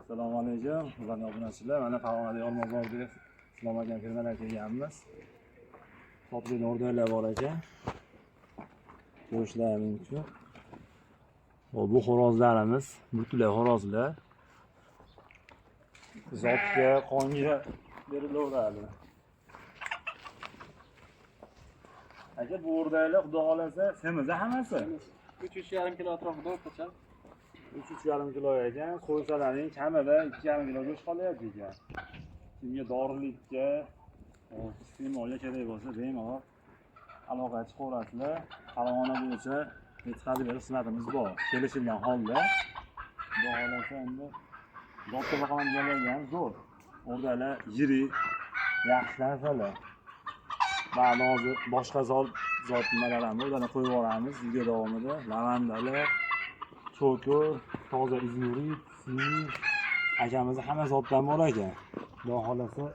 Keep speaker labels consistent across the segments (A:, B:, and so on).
A: Assalomu alaykum. Hurmatli obunachilar. Mana Farg'onada Olmazorda Islom akam firmalar kelganmiz. Sotib o'rdalar bor ekan. Ko'rishlari mumkin. Bu xo'rozlarimiz, butunlay xo'rozlar. Zotga, qonga berilaveradi. Aka, bu o'rdalar xudo xolasa semiz hammasi.
B: 3,5 kilo atrofida o'rtacha.
A: 3,5 kilo ekan. Qo'ysalarning kamida 2,5 kilo go'sht qolyapti ekan. Kimga dorilikka, iste'molga kerak bo'lsa, bemalol aloqa chiqaverasizlar. Farg'ona bo'yicha yetkazib xizmatimiz bor. Kelishilgan holda. Xudo xolasa endi zotga boqaman deganlar zo'r. O'rdalar yirik, yaxshi narsalar. Ba'zi hozir boshqa zot nimalarni o'rdalar qo'yib yuboramiz video davomida. Lavandalar, cho'ko'r, toza izmurit, siniy, akamizni hamma zotdan bor ekan. Xudo xolasa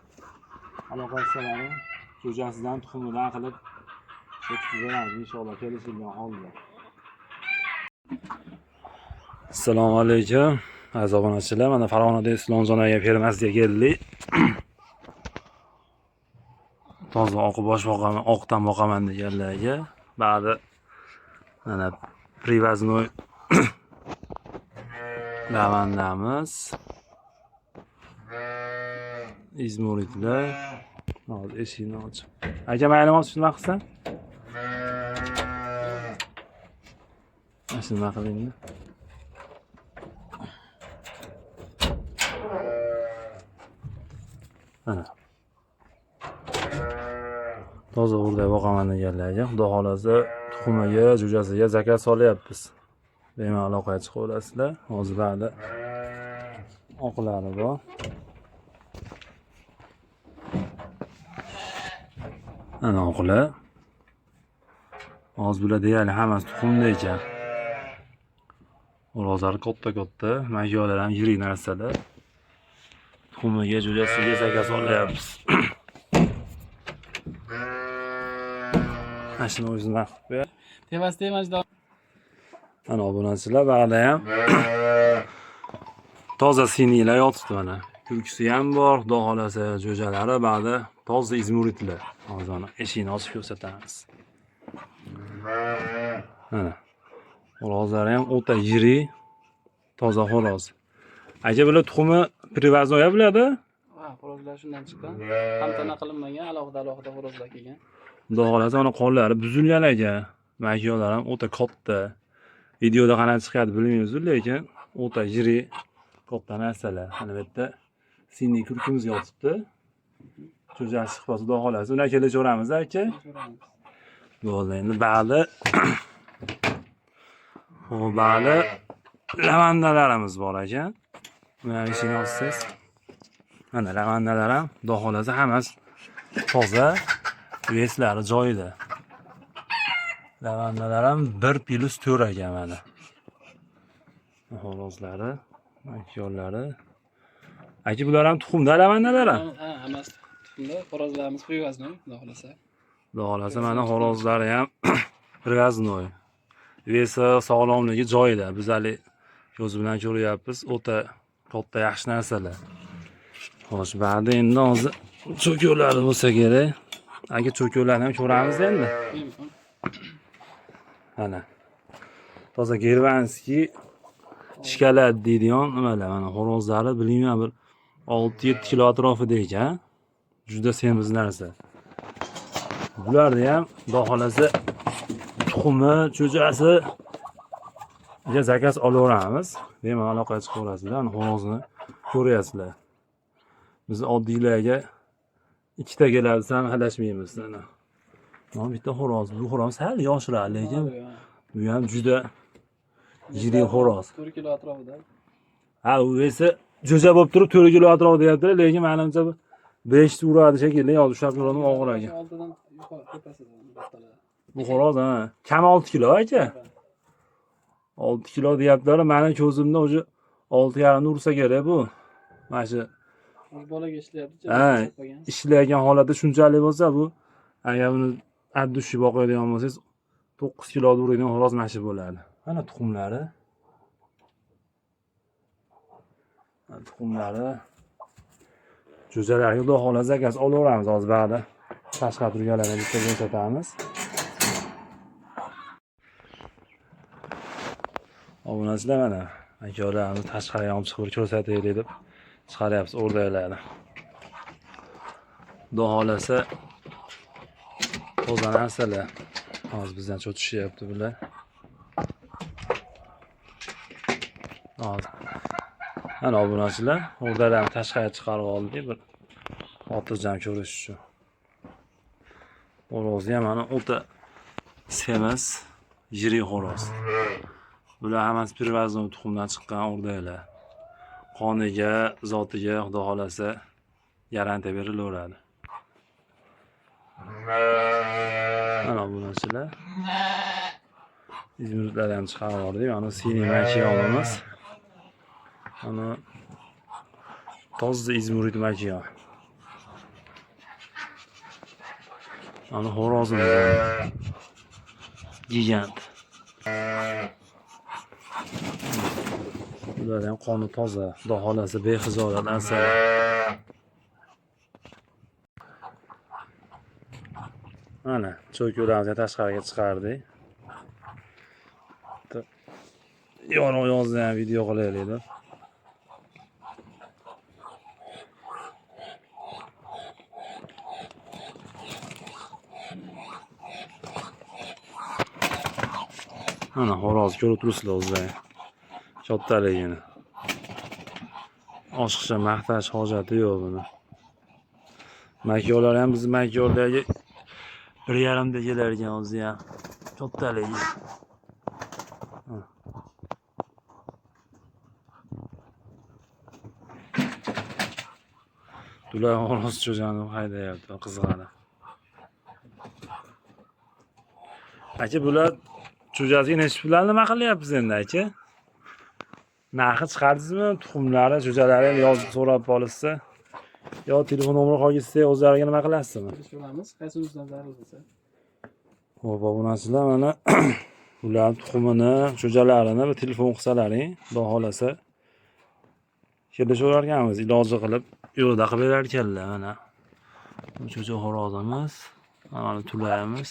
A: aloqa qilsalaring, jo'jasidan, tuxumidan qilib yetkazamiz inshaalloh kelishilgan holda. Assalomu alaykum aziz obunachilar. Mana Farg'onada Islomjon aka fermasiga keldik. Toza oqib boqaman, oqdan boqaman deganlarga. Ba'zi mana привозной lavandamiz, izmuritlar. Hozir eshikni ochib. Aka, ma'lumot shuna qilsan? Shuna qiling. Mana. Toza o'rdak boqaman deganlarga, xudo xolasa tuxumiga, jo'jasiga zakaz solyapmiz. Bemalol aloqaga chiqaverasizlar. Hozir ba'zi oqlari bor. Ana oqlar. Hozir bular deyarli hammasi tuxumda ekan. O'rozlari katta-katta, mayolar ham yirik narsalar. Tuxumiga, jo'jasiga zakaz solyapmiz. Mashina o'zini vaqt qo'yadi.
B: Tevasida majdon.
A: Ana obunachilar, ba'da ham toza siniylar yotibdi mana. Kulkisi ham bor, xudo xolasa jo'jalari, ba'da toza izmuritlar. Hozir eshikni ochib ko'rsatamiz. Mana. Xo'rozlari ham o'ta yirik, toza xo'roz. Aka, bular tuxumi привозной bo'ladi?
B: Ha, xo'rozlar shundan chiqqan. Qamtana qilinmagan, alohida xo'rozlar kelgan.
A: Xudo xolasa ana qonlari buzilgan ekan. Mayolar ham o'ta katta. Videoda qanaqa chiqadi bilmaymiz, lekin o'ta yirik, katta narsalar. Mana bu yerda siniy kurkimiz yotibdi. Jo'jasi chiqsa, xudo xolasa uni kelaveramiz aka. Bo'ldi, endi ba'zi ba'zi lavandalarimiz bor ekan. Mana ishini olsangiz. Mana lavandalar ham xudo xolasa hammasi toza, veslari joyida. Lavandalar ham 1+4 ekan mana. Xo'rozlari, makyonlari. Aka, bular ham tuxumda lavandalar ham?
B: Ha, hammasi tuxumda. Xo'rozlarimiz привозной, xudo xolasa.
A: Xudo xolasa mana xo'rozlari ham привозной. Vesi, sog'lomligi joyida. Biz hali ko'z bilan ko'ryapmiz, o'ta katta yaxshi narsalar. Xo'sh, ba'da endi hozir cho'ko'lari bo'lsa kerak. Aka, cho'ko'larni ham ko'ramiz endi. Mana. Toza germanskiy shkalat deydigan nimalar, mana xo'rozlari bilmayman bir 6-7 kilo atrofida ekan. Juda semiz narsa. Bularni ham xudo xolasa tuxumi, jo'jasi zakaz olaveramiz. Bemalol aloqaga chiqaverasizlar. Xo'rozni ko'ryapsizlar. Biz oddiylarga ikkita keladi, ham halashmaymiz ana. Mana bitta xo'roz, bu xo'roz sal yoshroq, lekin bu ham juda yirik xo'roz.
B: 4 kilo atrofida.
A: Ha, u esa jo'ja bo'lib turib 4 kilo atrofida deyaptilar, lekin menimcha 5 ta uradi shekilli, hozir ushlab turadigan og'ir ekan.
B: Oldidan yuqori tepasidan battalar.
A: Bu xo'roz ha, kam 6 kilo aka. 6 kilo deyaptilar, meni ko'zimda o'sha 6,5 ursa kerak bu. Mana shu
B: bolaga ishlayapti.
A: Ha, ishlayotgan holatda shunchalik bo'lsa, bu agar uni addushi boqadigan bo'lsangiz 9 kilo uradigan xo'roz mana shu bo'ladi. Mana tuxumlari. Tuxumlari. Jo'jalarga xudo xohlasa zakaz olaveramiz hozir ba'da. Tashqari turganlarni bitta ko'rsatamiz. Obunachilar mana akalarimiz tashqariga olib chiqib ko'rsataylik deb chiqaryapmiz o'rdaklarni. Xudo xohlasa toza narsalar. Hozir bizdan cho'chishyapti bular. Hozir ana obunachilar o'rdaklarni tashqariga chiqarib oldik bir xotirjam ko'rish uchun. Xo'rozni ham mana o'ta semiz, yirik xo'roz. Bular hammasi pirvaznon tuxumdan chiqqan o'rdaklar. Qoniga, zotiga xudo xolasa garantiya berilaveradi. Mana obunachilar. İzmirliklarni ham chiqarib yubordik. Mana siniy makiyonimiz. Mana toza İzmirlik makiyon. Ana xo'rozimiz. Gigant. Bular ham qoni toza, xudo xolasa bexijolat narsalar. Mana cho'kuvlarimizni tashqariga chiqardik. Yorug' yozda ham video qilaylik deb. Ana xo'roz ko'rib turibsizlar o'zinglar. Kattaligini. Oshiqcha maqtash hojati yo'q buni. Makiyonlar ham biz makiyondagi 1,5 da kelarkan o'zi ham. Kattaligi. Bular xo'roz cho'jani haydayapti, qiziqadi. Aka bular cho'jasiga necha pullarni nima qilyapsiz endi aka? Narxi chiqardingizmi? Tuxumlari, cho'jalari ham yozib so'rab olishsa, yo telefon nomeri qolgizsa, o'zlariga nima qilasizmi?
B: Bilamiz, qaysimizdan zarur bo'lsa.
A: Xo'p, obunachilar mana ular tuxumini, cho'jalarini bir telefon qilsalaring, xudo xolasa kelishaverar ekanmiz, iloji qilib yo'lda qilib berar ekanlar mana. Bu cho'ja xo'rozimiz, mana tulayimiz.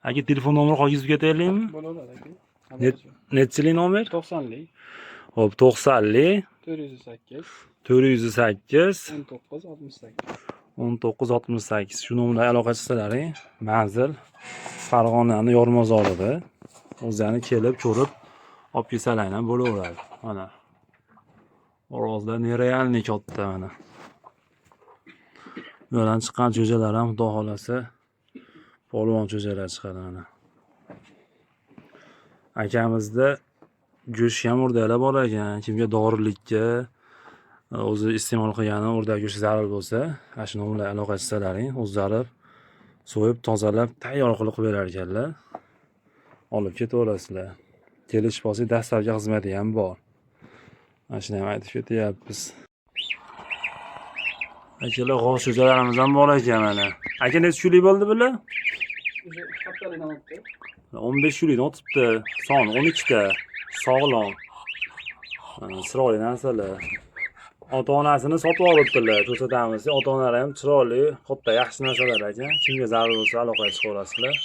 A: Aka telefon nomeri qolgizib ketaylikmi?
B: Bo'laveradi aka.
A: Nechilik nomer?
B: 90lik.
A: Xo'p, 90lik
B: 408
A: 408
B: 1968.
A: 1968 shu nomerga aloqa qilsalaring, manzil Farg'onani Yormozorida. O'zlarini kelib ko'rib olib kelsalar ham bo'laveradi. Mana. Xo'rozlar nerealniy katta mana. Yo'ldan chiqqan cho'jalar ham xudo xolasa polvon cho'jalar chiqadi mana. Akamizda go'sht ham o'rdaklar bor ekan. Kimga dorilikka o'zi iste'mol qilgani o'rdak go'shti zarur bo'lsa, ana shu bilan aloqa qilsalaring, o'zlari so'yib, tozalab, tayyor qilib berar ekanlar. Olib ketaverasizlar. Kelish bo'lsa, dastlabki xizmati ham bor. Mana shuni ham aytib ketyapmiz. Akalar g'oz cho'jalarimiz ham bor ekan mana. Aka necha kunlik bo'ldi bular?
B: Kattalikdan o'tdi.
A: 15 kunlikdan o'tibdi. Son 12 ta. Sog'lom. Chiroyli narsalar. Ota-onasini sotib olibdilar. Ko'rsatamiz. Ota-onalari ham chiroyli, katta, yaxshi narsalar ekan. Kimga zarur bo'lsa aloqa chiqaverasizlar.